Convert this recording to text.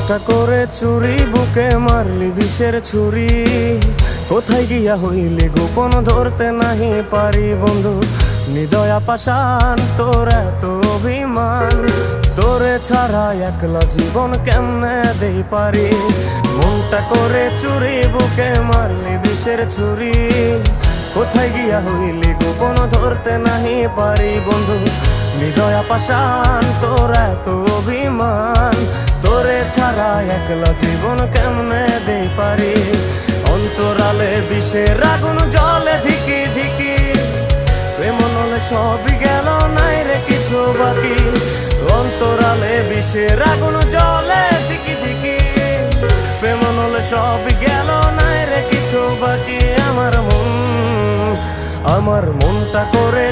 মনটা করে চুরি, বুকে মারলি বিষের ছুরি। কোথায় গিয়া হইলি গোপন, ধরতে নাহি পারি বন্ধু। নিদয়া পাষাণ তোর এত অভিমান, তোরে ছাড়া একলা জীবন কেমনে দেই পারি। মনটা করে চুরি, বুকে মারলি বিষের ছুরি। কোথায় গিয়া হইলি গোপন, ধরতে নাহি পারি বন্ধু। নিদয়া পাষাণ তোর এত অভিমান, তোরে ছাড়া একলা জীবন কেমনে দেই পারি। অন্তরালে বিষের আগুন জ্বলে ধিকি ধিকি, প্রেম নলে সবই গেল, নাই রে কিছু বাকি। অন্তরালে বিষের আগুন জ্বলে ধিকি ধিকি, প্রেম নলে সবই গেল, নাই রে কিছু বাকি। আমার মনটা করে